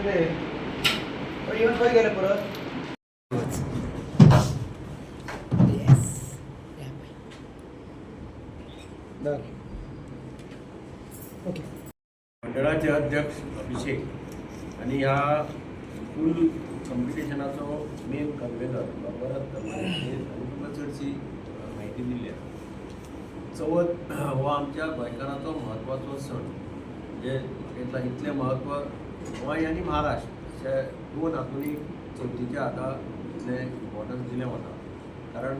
Even खंय गेले परत ओके. मंडळाचे अध्यक्ष अभिषेक आणि ह्या फूल कॉम्पिटिशनाचो मेन कन्वेनर भरत आणि तुका चडशी म्हायती दिली आहे. चवथ हो आमच्या गोंयकारांचो म्हत्वाचो सण. म्हणजे म्हाका इतलें म्हत्व गोंय आनी महाराष्ट्र अशे दोन हातूंनी चवथीच्या हाका इतलें इम्पॉर्टन्स दिलें वता. कारण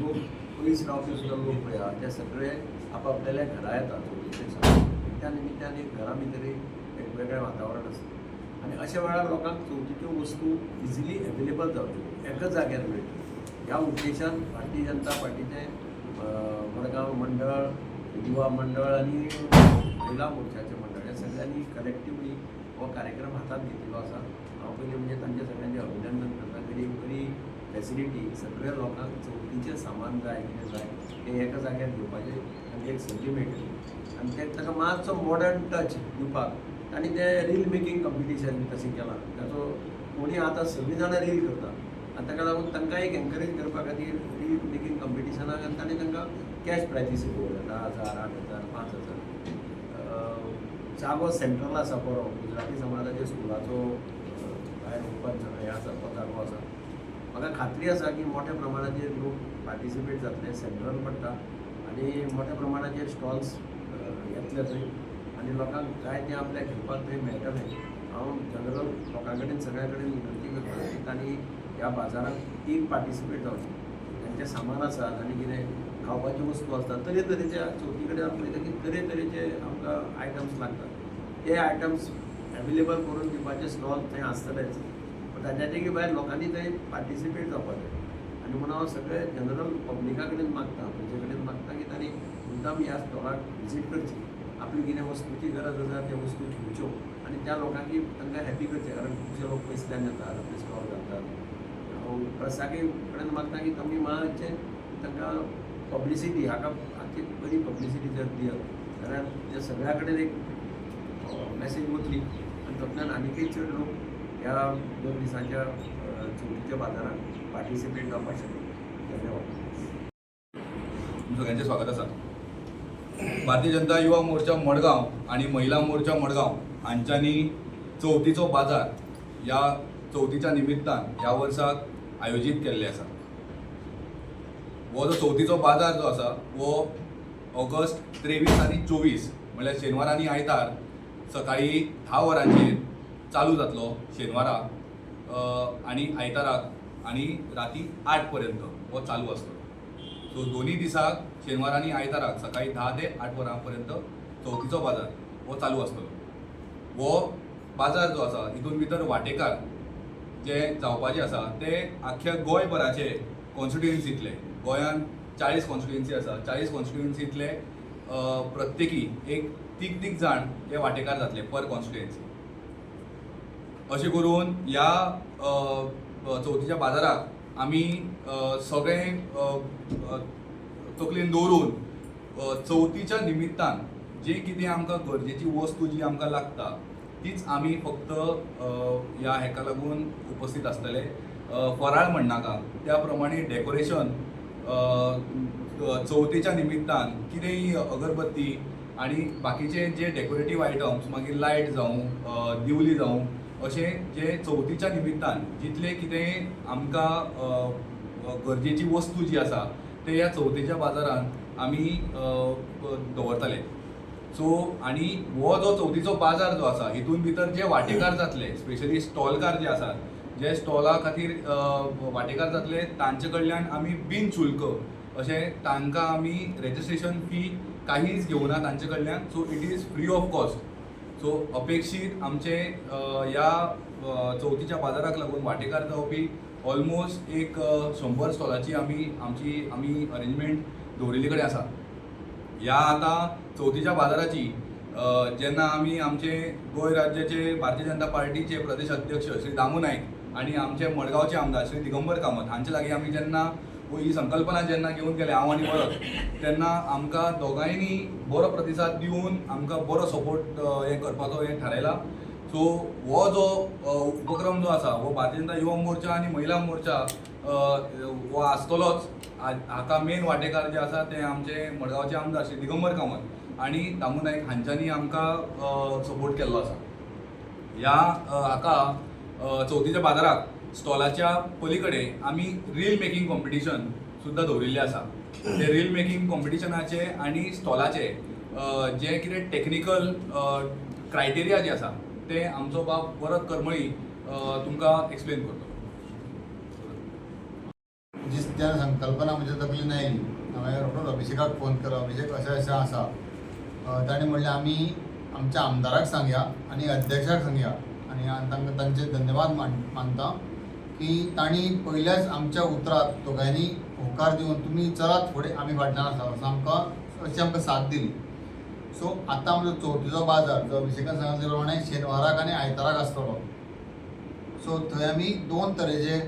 लोक पयस रावपी सुद्दां लोक पळया ते सगळे आपापल्या घरा येतात चवथीचे सण. त्या निमित्तान एक घरा भितर एक वेगळें वातावरण आसता आनी अशा वेळार लोकांक चवथीच्यो वस्तू इजिली एवेलेबल जावच्यो एकाच जाग्यार मेळटल्यो. ह्या उद्देशान भारतीय जनता पार्टीचें मडगांव मंडळ, युवा मंडळ आणि महिला मोर्चाचे मंडळ या सगळ्यांनी कलेक्टिवली हो कार्यक्रम हातात घेतिल्लो आसा. हांव पयलीं म्हणजे तांचे सगळ्यांचें अभिनंदन करता. तरी बरी फॅसिलिटी सगळ्या लोकांक चवथीचें सामान जाय कितें जाय तें एका जाग्यार घेवपाचें आनी एक संदी मेळटली. आनी ते ताका मातसो मॉडर्न टच दिवपाक तांणी तें रील मेकींग कॉम्पिटिशन तशें केलां. ताचो कोणी आतां सगळीं जाणां रील करता आनी ताका लागून तांकां एक एनकरेज करपा खातीर रील मेकींग कॉम्पिटिशनाक आनी तांणी तांकां कॅश प्रायजीस दवरल्या 10,000, 8,000, 5,000. जागो सेंट्रल आसा बरो गुजराती समाजाच्या स्कुलाचो भायर ओपन हे आसा तो जागो आसा. म्हाका खात्री आसा की मोठ्या प्रमाणाचेर लोक पार्टिसिपेट जातले. सेंट्रल पडटा आनी मोठ्या प्रमाणाचेर स्टॉल्स येतले थंय आनी लोकांक जाय तें आपल्याक घेवपाक थंय मेळटलें. हांव जनरल लोकां कडेन सगळ्या कडेन विनंती करता की तांणी ह्या बाजारांत एक पार्टिसिपेट जावचें. तांचें सामान आसा आनी कितें खावपाच्यो वस्तू आसतात तरेतरेच्या चवथी कडेन आमी पळयता की तरेतरेचे आमकां आयटम्स लागतात. ते आयटम्स एवेलेबल करून दिवपाचे स्टॉल थंय आसतलेच. पण ताच्या भायर लोकांनी थंय पार्टिसिपेट जावपाक जाय. आनी म्हणून हांव सगळे जनरल पब्लिका कडेन मागता खंयचे कडेन मागता की तांणी मुद्दाम ह्या स्टॉलाक विजीट करची. आपली कितें वस्तूची गरज आसा त्यो वस्तू घेवच्यो आनी त्या लोकांक तांकां हॅपी करचें. कारण खुबशे लोक पयसल्यान येतात आपले स्टॉल घालतात. हांव प्रसाकी कडेन मागता की तुमी मातशें तांकां पब्लिसिटी हाका बरी पब्लिसिटी जर दियत जाल्यार ते सगळ्या कडेन एक मॅसेज वतली आनी तातूंतल्यान आनीकय चड लोक ह्या 2 दिसांच्या चवथीच्या बाजारांत पार्टिसिपेट जावपाक शकतात. धन्यवाद. सगळ्यांचे स्वागत आसा. भारतीय जनता युवा मोर्चा मडगांव आणि महिला मोर्चा मडगांव हांच्यांनी चवथीचो बाजार ह्या चवथीच्या निमित्तान ह्या वर्साक आयोजीत केल्ले आसा. हो जो चवथीचो बाजार जो आसा हो ऑगस्ट 23 आनी 24 म्हळ्यार शेनवार आनी आयतार सकाळी 10 वरांचेर चालू जातलो शेनवाराक आनी आयताराक आनी राती 8 पर्यंत हो चालू आसतलो. सो दोनी दिसाक शेनवार आनी आयताराक सकाळी 10 ते 8 वरां पर्यंत चवथीचो बाजार हो चालू आसतलो. हो बाजार जो आसा हितून भितर वांटेकार जे जावपाचे आसा ते आख्ख्या गोंयभराचे कॉन्स्टिट्युएन्सींतले गोंयांत 40 कॉन्स्टिट्युएन्सी आसा. 40 कॉन्स्टिट्युएन्सींतले प्रत्येकी एक 3 जाण हे वांटेकार जातले पर कॉन्स्टिट्युएन्सी. अशें करून ह्या चवथीच्या बाजाराक आमी सगळें तकलेन दवरून चवथीच्या निमित्तान जे कितें आमकां गरजेची वस्तू जी आमकां लागता तीच आमी फक्त ह्या हेका लागून उपस्थित आसतले. फराळ म्हणनाका त्या प्रमाणे डेकोरेशन चवथीच्या निमित्तान कितेंय अगरबत्ती आनी बाकीचे जे डेकोरेटीव आयटम्स मागीर लायट जावं दिवली जावं अशें जे चवथीच्या निमित्तान जितले कितें आमकां गरजेची वस्तू जी आसा ते ह्या चवथीच्या बाजारांत आमी दवरतले. सो आनी हो जो चवथीचो बाजार जो आसा हितून भितर जे वांटेकार जातले स्पेशली स्टॉलकार जे आसात जे स्टॉला खातीर वांटेकार जातले तांचे कडल्यान आमी बिनशुल्क अशें तांकां आमी रेजिस्ट्रेशन फी काहीच घेवना तांचे कडल्यान. So it is free of cost. So अपेक्षीत आमचे ह्या चवथीच्या बाजाराक लागून वांटेकार जावपी ऑलमोस्ट एक 100 स्टॉलाची आमी अरेंजमेंट दवरिल्ले कडेन आसा. ह्या आतां चवथीच्या बाजाराची जेन्ना आमी आमचे गोंय राज्याचे भारतीय जनता पार्टीचे प्रदेश अध्यक्ष श्री दामू नायक आनी आमचे मडगांवचे आमदार श्री दिगंबर कामत हांचे लागीं आमी जेन्ना ही संकल्पना जेन्ना घेवन गेले हांव आनी भरत तेन्ना आमकां दोगांयनी बरो प्रतिसाद दिवन आमकां बरो सपोर्ट हे करपाचो हें थारायलां. सो हो जो उपक्रम जो आसा हो भारतीय जनता युवा मोर्चा आणि महिला मोर्चा हो आसतलोच. हाका मेन वांटेकार जे आसा ते आमचे मडगांवचे आमदार श्री दिगंबर कामत आणि दामू नाईक हांच्यांनी आमकां सपोर्ट केल्लो आसा. ह्या हाका चवथीच्या बाजाराक स्टॉलाच्या पलीकडे आमी रील मेकिंग कॉम्पिटिशन सुद्दां दवरिल्लें आसा. ते रील मेकिंग कॉम्पिटिशनाचे आणि स्टॉलाचे जे कितें टेक्निकल क्रायटेरिया जे आसा ते आमचो बाब वरद करमळी तुमकां एक्सप्लेन करतो. जी त्या संकल्पना म्हज्या तकलेन आयली हांवें रोखडोच अभिषेकाक फोन केलो. अभिषेक अशें आसा. ताणें म्हणलें आमी आमच्या आमदाराक सांगया आनी अध्यक्षाक सांगया आनी तांकां तांचे धन्यवाद मानता की तांणी पयल्याच आमच्या उतराक दोगांयनी होकार दिवन तुमी चलात फुडें आमी फाटल्यान आसा असो आमकां साथ दिली. सो आतां आमचो चवथीचो बाजार जो अभिषेकान सांगले प्रमाणे शेनवाराक आनी आयताराक आसतलो. सो थंय आमी 2 तरेचे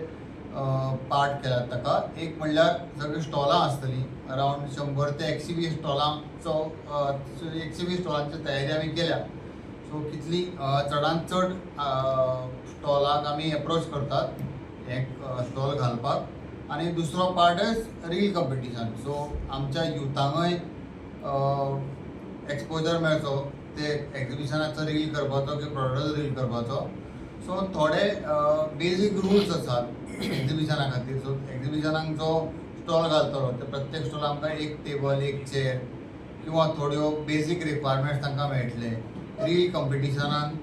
पार्ट केल्यात ताका. एक म्हणल्यार सगळीं स्टॉलां आसतलीं अरावंड 100 ते 120 स्टॉलांचो 120 स्टॉलांची तयारी आमी केल्या. सो कितली चडांत चड स्टॉलाक आमी एप्रोच करतात एक स्टॉल घालपाक. आनी दुसरो part is reel competition. So आमच्या युथांकय एक्सपोजर मेळचो ते एक्झिबिशनाचो रील करपाचो की प्रोडक्टाचो रील करपाचो. सो थोडे बेजीक रुल्स आसात एक्झिबिशना खातीर. सो एक्झिबिशनाक जो स्टॉल घालतलो ते प्रत्येक स्टॉलाक आमकां एक टेबल एक चेअर किंवा थोड्यो बेजीक रिक्वायरमेंट्स तांकां मेळटले. रील कॉम्पिटिशनान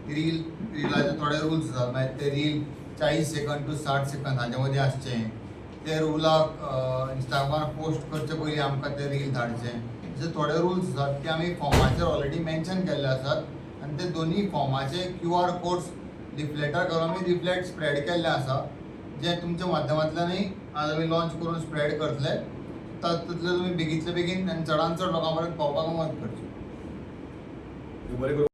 रिलाचे थोडे रुल्स आसात. मागीर ते रील 40 सेकंड टू 60 सेकंड हाजे मदीं आसचें. ते रुलाक इंस्टाग्रामार पोस्ट करचे पयलीं आमकां ते रील धाडचें. अशे थोडे रुल्स आसात ते आमी फॉर्माचेर ऑलरेडी मेन्शन केल्ले आसात आनी ते दोनी फॉर्माचे QR कोड्स रिफ्लेक्टर करून आमी रिफ्लेक्ट स्प्रेड केल्ले आसा जे तुमच्या माध्यमांतल्यानूय आज आमी लॉन्च करून स्प्रेड करतले. तातूंतले तुमी बेगींतले बेगीन आनी चडांत चड लोकां पर्यंत पावपाक मदत करची. बरें करून